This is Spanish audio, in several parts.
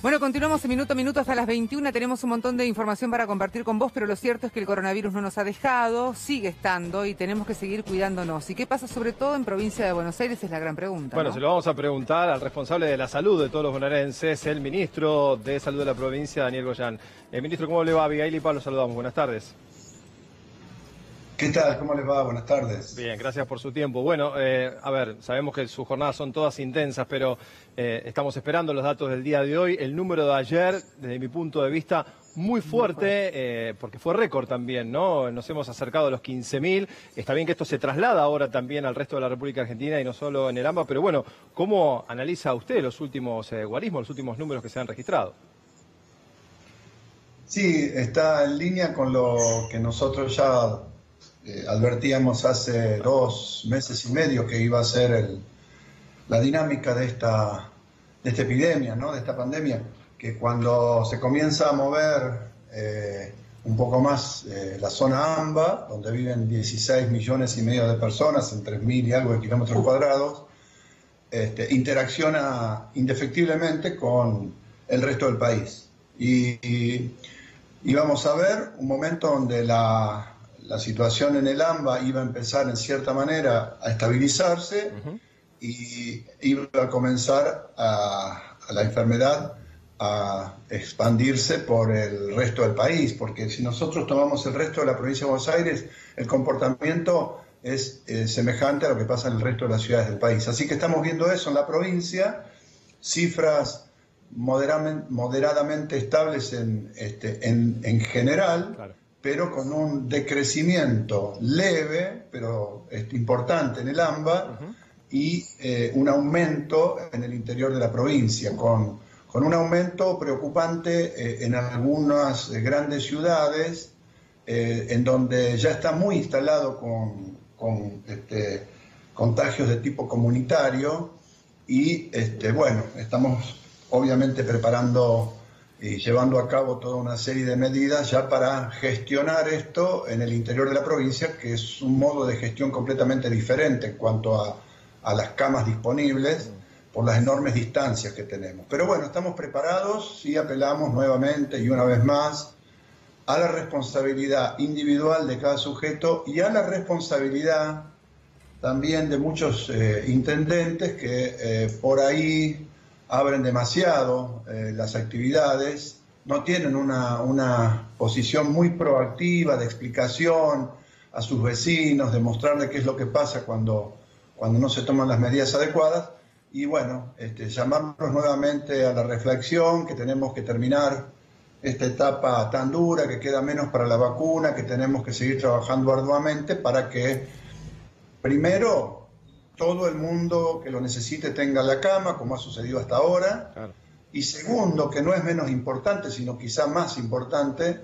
Bueno, continuamos en Minuto a Minuto hasta las 21. Tenemos un montón de información para compartir con vos, pero lo cierto es que el coronavirus no nos ha dejado, sigue estando y tenemos que seguir cuidándonos. ¿Y qué pasa sobre todo en provincia de Buenos Aires? Es la gran pregunta, Bueno, ¿no? se lo vamos a preguntar al responsable de la salud de todos los bonaerenses, el ministro de Salud de la provincia, Daniel Goyán. Ministro, ¿cómo le va? Abigail y Pablo, saludamos. Buenas tardes. ¿Qué tal? ¿Cómo les va? Buenas tardes. Bien, gracias por su tiempo. Bueno, a ver, sabemos que sus jornadas son todas intensas, pero estamos esperando los datos del día de hoy. El número de ayer, desde mi punto de vista, muy fuerte, porque fue récord también, ¿no? Nos hemos acercado a los 15.000. Está bien que esto se traslada ahora también al resto de la República Argentina y no solo en el AMBA, pero bueno, ¿cómo analiza usted los últimos guarismos, los últimos números que se han registrado? Sí, está en línea con lo que nosotros ya advertíamos hace 2 meses y medio que iba a ser la dinámica de esta epidemia, ¿no? De esta pandemia, que cuando se comienza a mover un poco más la zona AMBA, donde viven 16 millones y medio de personas en 3.000 y algo de kilómetros cuadrados, interacciona indefectiblemente con el resto del país. Y vamos a ver un momento donde la situación en el AMBA iba a empezar en cierta manera a estabilizarse y iba a comenzar a la enfermedad a expandirse por el resto del país, porque si nosotros tomamos el resto de la provincia de Buenos Aires, el comportamiento es semejante a lo que pasa en el resto de las ciudades del país. Así que estamos viendo eso en la provincia, cifras moderadamente estables en general, claro, pero con un decrecimiento leve, pero importante en el AMBA, y un aumento en el interior de la provincia, con un aumento preocupante en algunas grandes ciudades, en donde ya está muy instalado con contagios de tipo comunitario, y bueno, estamos obviamente preparando y llevando a cabo toda una serie de medidas ya para gestionar esto en el interior de la provincia, que es un modo de gestión completamente diferente en cuanto a las camas disponibles por las enormes distancias que tenemos. Pero bueno, estamos preparados y apelamos nuevamente y una vez más a la responsabilidad individual de cada sujeto y a la responsabilidad también de muchos intendentes que por ahí abren demasiado las actividades, no tienen una posición muy proactiva de explicación a sus vecinos, de mostrarles qué es lo que pasa cuando no se toman las medidas adecuadas, y bueno, llamarnos nuevamente a la reflexión, que tenemos que terminar esta etapa tan dura, que queda menos para la vacuna, que tenemos que seguir trabajando arduamente para que, primero, todo el mundo que lo necesite tenga la cama, como ha sucedido hasta ahora. Claro. Y segundo, que no es menos importante, sino quizá más importante,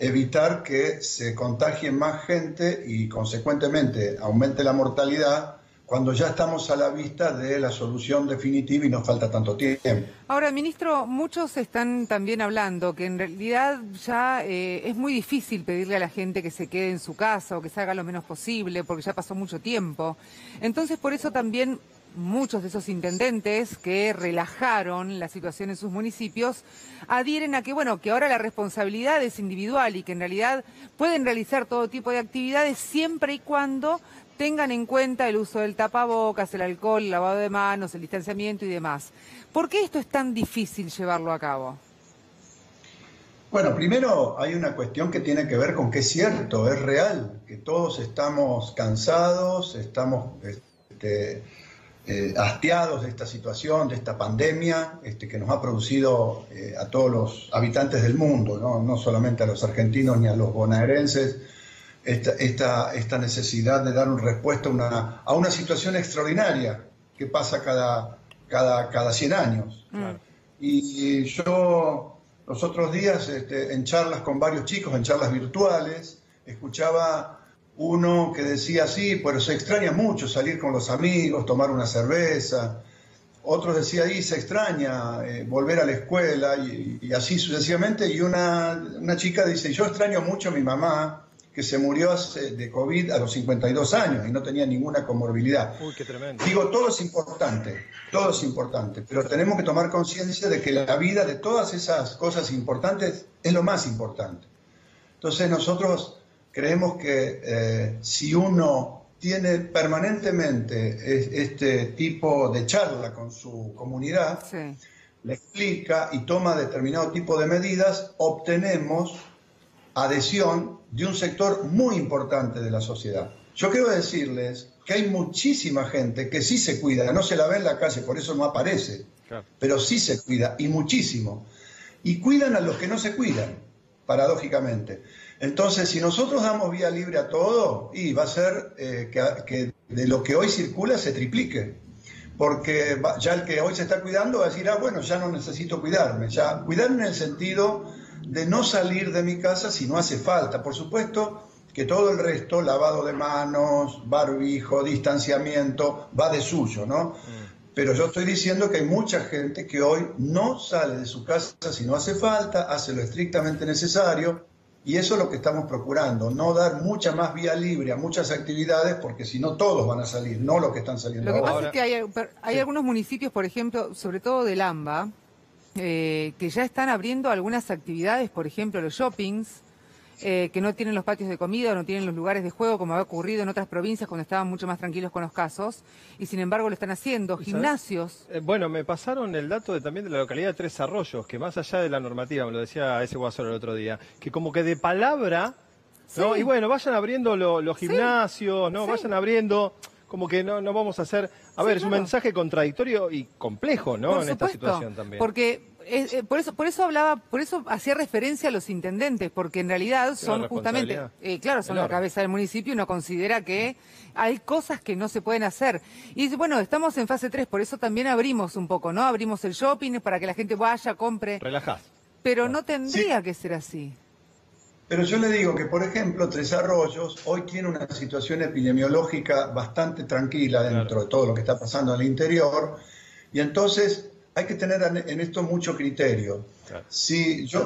evitar que se contagie más gente y consecuentemente aumente la mortalidad cuando ya estamos a la vista de la solución definitiva y nos falta tanto tiempo. Ahora, ministro, muchos están también hablando que en realidad ya es muy difícil pedirle a la gente que se quede en su casa o que se haga lo menos posible porque ya pasó mucho tiempo. Entonces, por eso también muchos de esos intendentes que relajaron la situación en sus municipios adhieren a que, bueno, que ahora la responsabilidad es individual y que en realidad pueden realizar todo tipo de actividades siempre y cuando tengan en cuenta el uso del tapabocas, el alcohol, el lavado de manos, el distanciamiento y demás. ¿Por qué esto es tan difícil llevarlo a cabo? Bueno, primero hay una cuestión que tiene que ver con que es cierto, es real, que todos estamos cansados, estamos hastiados de esta situación, de esta pandemia que nos ha producido a todos los habitantes del mundo, no solamente a los argentinos ni a los bonaerenses, esta necesidad de dar una respuesta a una situación extraordinaria que pasa cada 100 años. Y yo los otros días en charlas con varios chicos, en charlas virtuales, escuchaba uno que decía, sí, pero se extraña mucho salir con los amigos, tomar una cerveza. Otros decían, se extraña volver a la escuela y así sucesivamente. Y una chica dice, yo extraño mucho a mi mamá, que se murió de COVID a los 52 años y no tenía ninguna comorbilidad. Uy, qué tremendo. Digo, todo es importante, pero tenemos que tomar conciencia de que la vida de todas esas cosas importantes es lo más importante. Entonces nosotros creemos que si uno tiene permanentemente este tipo de charla con su comunidad, sí, le explica y toma determinado tipo de medidas, obtenemos adhesión de un sector muy importante de la sociedad. Yo quiero decirles que hay muchísima gente que sí se cuida, no se la ve en la calle, por eso no aparece, claro, pero sí se cuida, y muchísimo. Y cuidan a los que no se cuidan, paradójicamente. Entonces, si nosotros damos vía libre a todo, y va a ser que de lo que hoy circula se triplique. Porque ya el que hoy se está cuidando va a decir, bueno, ya no necesito cuidarme. Ya cuidarme en el sentido de no salir de mi casa si no hace falta. Por supuesto que todo el resto, lavado de manos, barbijo, distanciamiento, va de suyo, ¿no? Pero yo estoy diciendo que hay mucha gente que hoy no sale de su casa si no hace falta, hace lo estrictamente necesario, y eso es lo que estamos procurando, no dar mucha más vía libre a muchas actividades, porque si no todos van a salir, no los que están saliendo ahora. Lo que ahora. pasa es que hay algunos municipios, por ejemplo, sobre todo del AMBA, que ya están abriendo algunas actividades, por ejemplo los shoppings, que no tienen los patios de comida, no tienen los lugares de juego, como ha ocurrido en otras provincias cuando estaban mucho más tranquilos con los casos, y sin embargo lo están haciendo, gimnasios. Bueno, me pasaron el dato también de la localidad de Tres Arroyos, que más allá de la normativa, me lo decía ese Guasolo el otro día, que como que de palabra, ¿no? Sí. Y bueno, vayan abriendo los gimnasios, ¿no? Sí. Vayan abriendo, como que no vamos a hacer... A ver, claro, es un mensaje contradictorio y complejo, ¿no? En esta situación también. Porque... por eso hacía referencia a los intendentes, porque en realidad son justamente, claro, son la cabeza del municipio y uno considera que hay cosas que no se pueden hacer. Y dice, bueno, estamos en fase 3, por eso también abrimos un poco, ¿no? Abrimos el shopping para que la gente vaya, compre. Relajás. Pero no tendría que ser así. Pero yo le digo que, por ejemplo, Tres Arroyos hoy tiene una situación epidemiológica bastante tranquila dentro de todo lo que está pasando en el interior, y entonces... hay que tener en esto mucho criterio. Claro.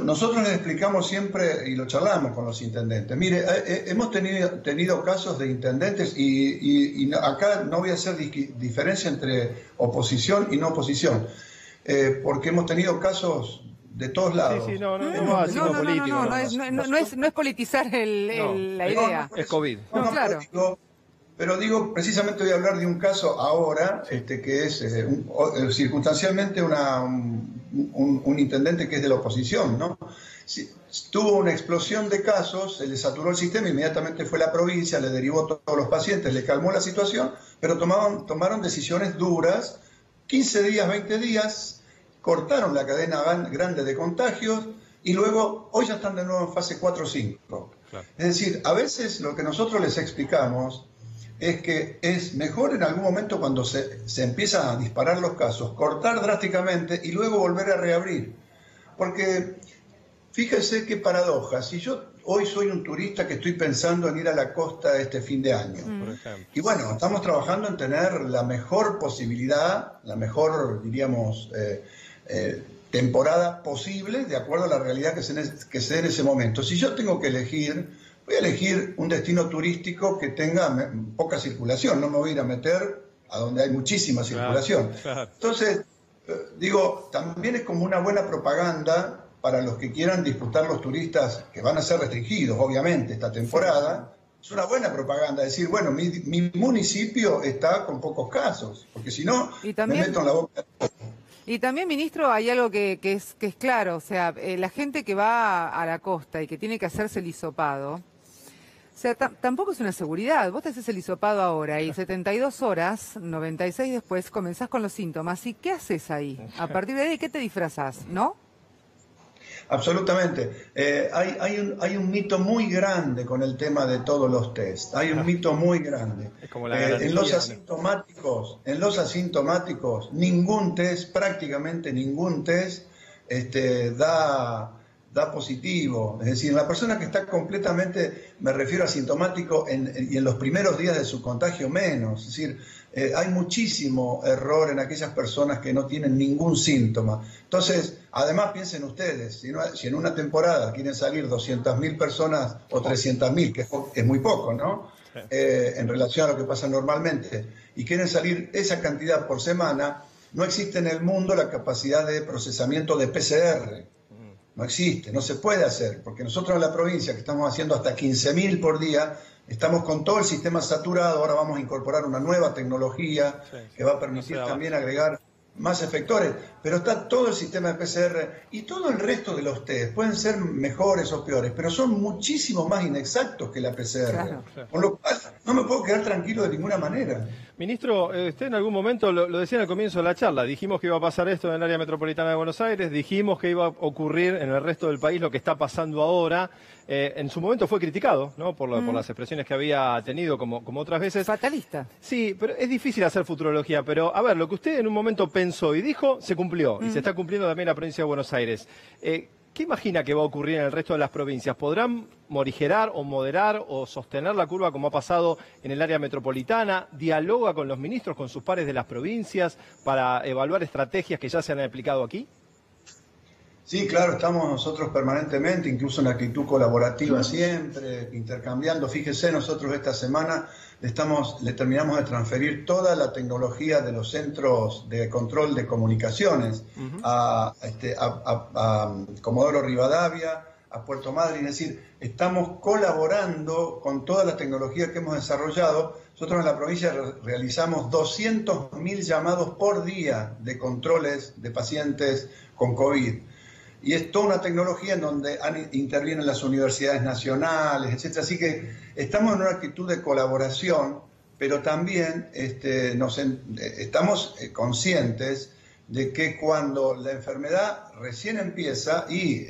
Nosotros les explicamos siempre, y lo charlamos con los intendentes, mire, hemos tenido casos de intendentes, y acá no voy a hacer diferencia entre oposición y no oposición, porque hemos tenido casos de todos lados. Sí, no es politizar la idea. Es COVID. Claro. Pero digo, precisamente voy a hablar de un caso ahora, que es circunstancialmente un intendente que es de la oposición, ¿no? Tuvo una explosión de casos, se le saturó el sistema, inmediatamente fue a la provincia, le derivó todos los pacientes, le calmó la situación, pero tomaron decisiones duras, 15 días, 20 días, cortaron la cadena grande de contagios, y luego, hoy ya están de nuevo en fase 4 o 5. Claro. Es decir, a veces lo que nosotros les explicamos es que es mejor en algún momento cuando se empiezan a disparar los casos, cortar drásticamente y luego volver a reabrir. Porque fíjese qué paradoja, si yo hoy soy un turista que estoy pensando en ir a la costa este fin de año, por ejemplo, y bueno, estamos trabajando en tener la mejor posibilidad, la mejor, diríamos, temporada posible, de acuerdo a la realidad que se dé en ese momento. Si yo tengo que elegir... voy a elegir un destino turístico que tenga poca circulación, no me voy a ir a meter a donde hay muchísima circulación. Claro. Entonces, digo, también es como una buena propaganda para los que quieran disfrutar los turistas, que van a ser restringidos, obviamente, esta temporada. Es una buena propaganda decir, bueno, mi municipio está con pocos casos, porque si no, me meto en la boca. Y también, ministro, hay algo que es claro, o sea, la gente que va a la costa y que tiene que hacerse el hisopado, o sea, tampoco es una seguridad. Vos te haces el hisopado ahora y 72 horas, 96 después, comenzás con los síntomas. ¿Y qué haces ahí? A partir de ahí, ¿qué te disfrazás? ¿No? Absolutamente. Hay un mito muy grande con el tema de todos los test. Hay un mito muy grande. Es como la garantía, en los asintomáticos, ningún test, prácticamente ningún test, da da positivo. Es decir, la persona que está completamente, me refiero asintomático, y en los primeros días de su contagio menos. Es decir, hay muchísimo error en aquellas personas que no tienen ningún síntoma. Entonces, además piensen ustedes, si en una temporada quieren salir 200.000 personas o 300.000, que es muy poco, ¿no? En relación a lo que pasa normalmente, y quieren salir esa cantidad por semana, no existe en el mundo la capacidad de procesamiento de PCR. No existe, no se puede hacer, porque nosotros en la provincia, que estamos haciendo hasta 15.000 por día, estamos con todo el sistema saturado. Ahora vamos a incorporar una nueva tecnología que va a permitir también agregar más efectores, pero está todo el sistema de PCR y todo el resto de los test. Pueden ser mejores o peores, pero son muchísimo más inexactos que la PCR. Claro. Con lo cual no me puedo quedar tranquilo de ninguna manera. Ministro, usted en algún momento lo decía al comienzo de la charla, dijimos que iba a pasar esto en el área metropolitana de Buenos Aires, dijimos que iba a ocurrir en el resto del país lo que está pasando ahora. En su momento fue criticado, ¿no? por las expresiones que había tenido, como otras veces. Fatalista. Sí, pero es difícil hacer futurología, pero a ver, lo que usted en un momento pensó y dijo, se cumplió, y se está cumpliendo también en la provincia de Buenos Aires. ¿Qué imagina que va a ocurrir en el resto de las provincias? ¿Podrán morigerar o moderar o sostener la curva como ha pasado en el área metropolitana? ¿Dialoga con los ministros, con sus pares de las provincias para evaluar estrategias que ya se han aplicado aquí? Sí, claro, estamos nosotros permanentemente, incluso en actitud colaborativa siempre, intercambiando. Fíjese, nosotros esta semana le terminamos de transferir toda la tecnología de los centros de control de comunicaciones a Comodoro Rivadavia, a Puerto Madryn. Es decir, estamos colaborando con toda la tecnología que hemos desarrollado. Nosotros en la provincia realizamos 200.000 llamados por día de controles de pacientes con COVID. Y es toda una tecnología en donde intervienen las universidades nacionales, etcétera. Así que estamos en una actitud de colaboración, pero también estamos conscientes de que cuando la enfermedad recién empieza y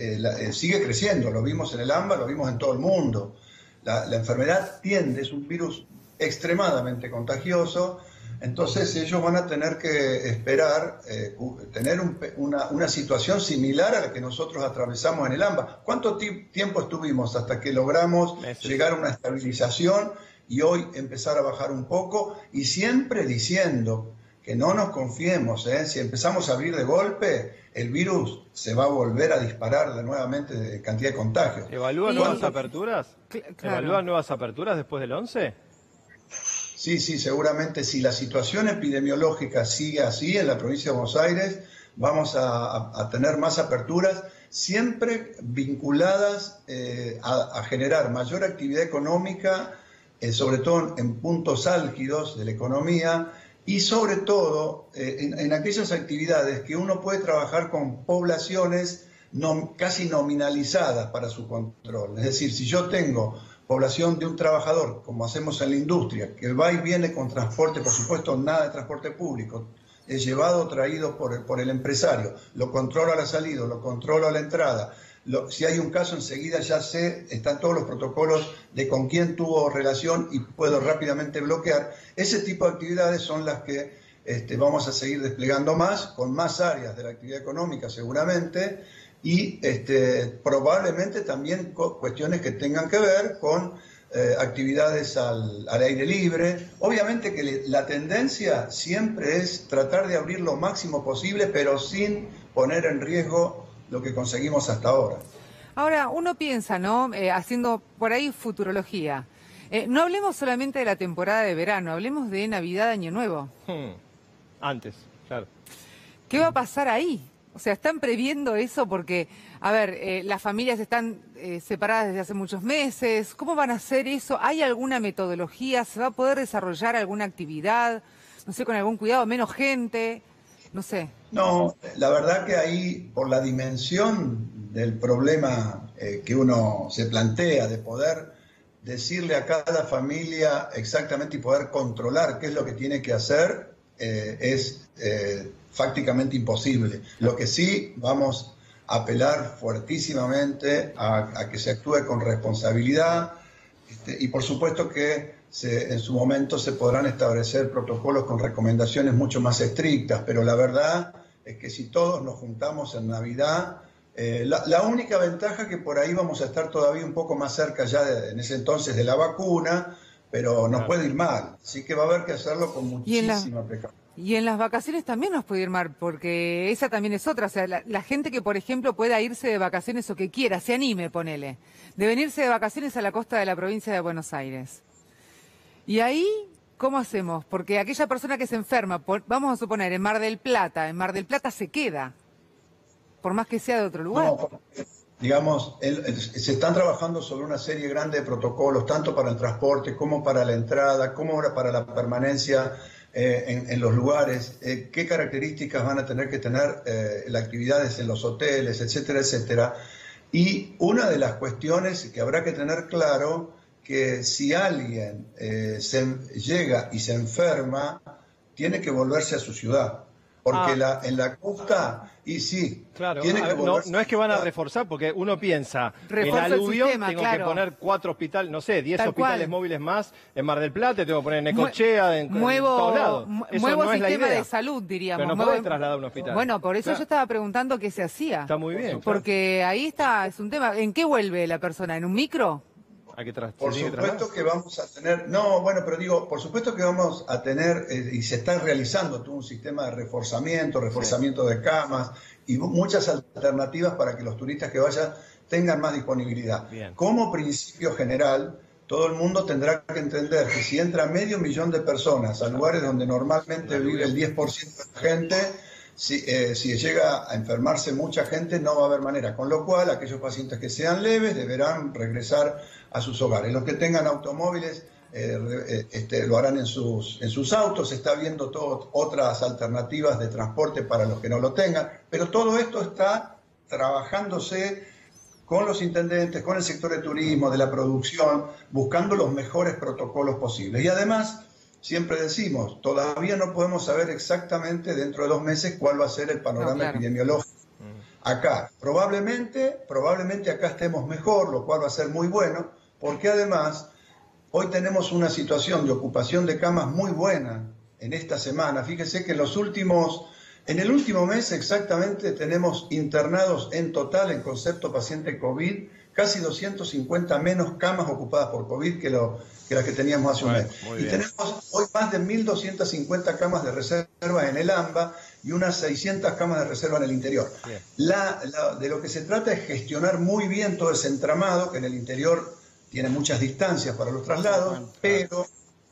sigue creciendo, lo vimos en el AMBA, lo vimos en todo el mundo, la enfermedad es un virus extremadamente contagioso. Entonces ellos van a tener que esperar tener una situación similar a la que nosotros atravesamos en el AMBA. ¿Cuánto tiempo estuvimos hasta que logramos llegar a una estabilización y hoy empezar a bajar un poco? Y siempre diciendo que no nos confiemos, si empezamos a abrir de golpe, el virus se va a volver a disparar nuevamente de cantidad de contagios. ¿Evalúan nuevas aperturas? Claro. ¿Evalúan nuevas aperturas después del 11? Sí, seguramente si la situación epidemiológica sigue así en la provincia de Buenos Aires, vamos a tener más aperturas, siempre vinculadas a generar mayor actividad económica, sobre todo en puntos álgidos de la economía, y sobre todo en aquellas actividades que uno puede trabajar con poblaciones casi nominalizadas para su control. Es decir, si yo tengo población de un trabajador, como hacemos en la industria, que va y viene con transporte, por supuesto nada de transporte público, es llevado o traído por el empresario, lo controlo a la salida, lo controlo a la entrada, si hay un caso enseguida ya están todos los protocolos de con quién tuvo relación y puedo rápidamente bloquear. Ese tipo de actividades son las que vamos a seguir desplegando más, con más áreas de la actividad económica seguramente, y probablemente también cuestiones que tengan que ver con actividades al aire libre. Obviamente que la tendencia siempre es tratar de abrir lo máximo posible, pero sin poner en riesgo lo que conseguimos hasta ahora. Ahora, uno piensa, ¿no? Haciendo por ahí futurología. No hablemos solamente de la temporada de verano, hablemos de Navidad, Año Nuevo. Antes, claro. ¿Qué va a pasar ahí? O sea, ¿están previendo eso? Porque, a ver, las familias están separadas desde hace muchos meses. ¿Cómo van a hacer eso? ¿Hay alguna metodología? ¿Se va a poder desarrollar alguna actividad? No sé, con algún cuidado, menos gente, no sé. No, la verdad que ahí, por la dimensión del problema que uno se plantea de poder decirle a cada familia exactamente y poder controlar qué es lo que tiene que hacer, es fácticamente imposible. Lo que sí vamos a apelar fuertísimamente a que se actúe con responsabilidad y por supuesto que en su momento se podrán establecer protocolos con recomendaciones mucho más estrictas, pero la verdad es que si todos nos juntamos en Navidad, La única ventaja que por ahí vamos a estar todavía un poco más cerca ya en ese entonces de la vacuna, pero nos puede ir mal, así que va a haber que hacerlo con muchísima precaución. Y en las vacaciones también nos puede ir mal, porque esa también es otra. O sea, la gente que, por ejemplo, pueda irse de vacaciones o que quiera, se anime, ponele, de venirse de vacaciones a la costa de la provincia de Buenos Aires. Y ahí, ¿cómo hacemos? Porque aquella persona que se enferma, vamos a suponer, en Mar del Plata se queda, por más que sea de otro lugar. No, digamos, se están trabajando sobre una serie grande de protocolos, tanto para el transporte como para la entrada, como para la permanencia en los lugares, qué características van a tener que tener las actividades en los hoteles, etcétera, etcétera. Y una de las cuestiones que habrá que tener claro, que si alguien llega y se enferma, tiene que volverse a su ciudad. Porque en la costa, y sí, claro, tiene que no es que van a reforzar, porque uno piensa, en aluvión tengo que poner 4 hospitales, no sé, 10 hospitales móviles más en Mar del Plata, tengo que poner en Necochea, en todos lados. Muevo no sistema de salud, diríamos. Pero no podés trasladar un hospital. Bueno, por eso yo estaba preguntando qué se hacía. Está muy bien. Porque ahí es un tema. ¿En qué vuelve la persona? ¿En un micro? Por supuesto que vamos a tener, por supuesto que vamos a tener, y se está realizando todo un sistema de reforzamiento de camas y muchas alternativas para que los turistas que vayan tengan más disponibilidad. Bien. Como principio general, todo el mundo tendrá que entender que si entra 500.000 de personas a lugares donde normalmente vive el 10% de la gente, si llega a enfermarse mucha gente, no va a haber manera. Con lo cual, aquellos pacientes que sean leves deberán regresar a sus hogares. Los que tengan automóviles lo harán en sus autos. Se está viendo otras alternativas de transporte para los que no lo tengan. Pero todo esto está trabajándose con los intendentes, con el sector de turismo, de la producción, buscando los mejores protocolos posibles. Y además, siempre decimos, todavía no podemos saber exactamente dentro de 2 meses cuál va a ser el panorama epidemiológico. Acá, probablemente acá estemos mejor, lo cual va a ser muy bueno, porque además hoy tenemos una situación de ocupación de camas muy buena en esta semana. Fíjese que en el último mes exactamente tenemos internados en total en concepto paciente COVID, casi 250 menos camas ocupadas por COVID que las que teníamos hace un mes. Y tenemos hoy más de 1.250 camas de reserva en el AMBA y unas 600 camas de reserva en el interior. De lo que se trata es gestionar muy bien todo ese entramado, que en el interior tiene muchas distancias para los traslados, pero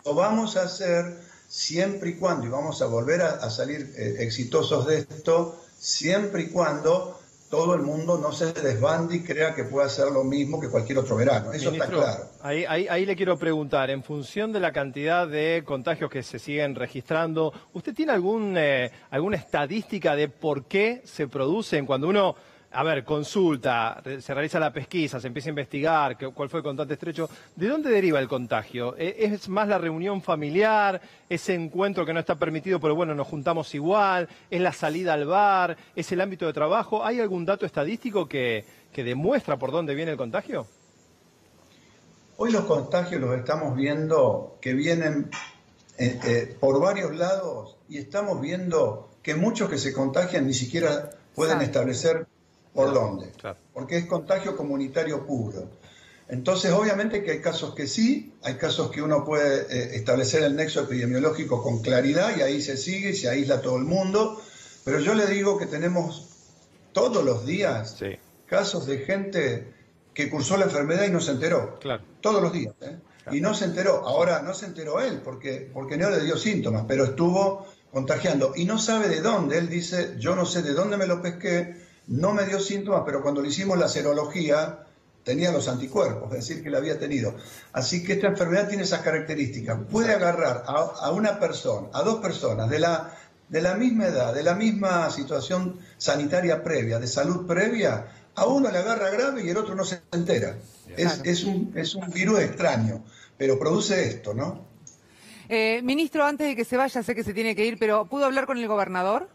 lo vamos a hacer siempre y cuando, y vamos a volver a salir exitosos de esto, siempre y cuando todo el mundo no se desbande y crea que puede hacer lo mismo que cualquier otro verano. Eso Ministro, está claro. Ahí le quiero preguntar, en función de la cantidad de contagios que se siguen registrando, ¿usted tiene alguna estadística de por qué se producen cuando uno, consulta, se realiza la pesquisa, se empieza a investigar cuál fue el contacto estrecho? ¿De dónde deriva el contagio? ¿Es más la reunión familiar? ¿Ese encuentro que no está permitido, pero bueno, nos juntamos igual? ¿Es la salida al bar? ¿Es el ámbito de trabajo? ¿Hay algún dato estadístico que demuestra por dónde viene el contagio? Hoy los contagios los estamos viendo que vienen por varios lados y estamos viendo que muchos que se contagian ni siquiera pueden establecer por dónde, porque es contagio comunitario puro. Entonces, obviamente que hay casos que sí, hay casos que uno puede establecer el nexo epidemiológico con claridad y ahí se sigue, se aísla todo el mundo, pero yo le digo que tenemos todos los días casos de gente que cursó la enfermedad y no se enteró, todos los días, y no se enteró. Ahora no se enteró él porque no le dio síntomas, pero estuvo contagiando y no sabe de dónde. Él dice, yo no sé de dónde me lo pesqué, no me dio síntomas, pero cuando le hicimos la serología tenía los anticuerpos, es decir, que la había tenido. Así que esta enfermedad tiene esas características. Puede agarrar a una persona, a 2 personas de la misma edad, de la misma situación sanitaria previa, de salud previa, a uno le agarra grave y el otro no se entera. Es un virus extraño, pero produce esto, ¿no? Ministro, antes de que se vaya, sé que se tiene que ir, pero ¿pudo hablar con el gobernador?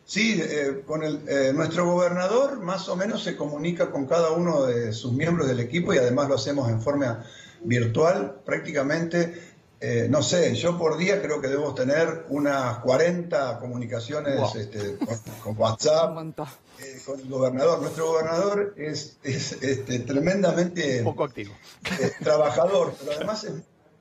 Sí, nuestro gobernador más o menos se comunica con cada uno de sus miembros del equipo y además lo hacemos en forma virtual prácticamente no sé, yo por día creo que debo tener unas 40 comunicaciones con WhatsApp, con el gobernador. Nuestro gobernador es tremendamente poco activo, trabajador, pero además es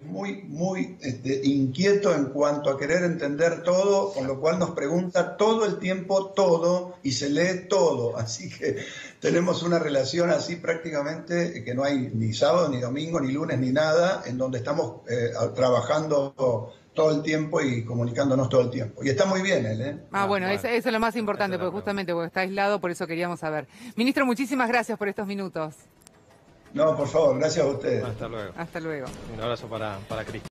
muy inquieto en cuanto a querer entender todo, con lo cual nos pregunta todo el tiempo todo y se lee todo. Así que tenemos una relación así prácticamente que no hay ni sábado, ni domingo, ni lunes, ni nada, en donde estamos trabajando todo el tiempo y comunicándonos todo el tiempo. Y está muy bien él, ¿eh? Bueno, eso es lo más importante, porque justamente porque está aislado, por eso queríamos saber. Ministro, muchísimas gracias por estos minutos. No, por favor, gracias a ustedes. Hasta luego. Hasta luego. Un abrazo para Cristian.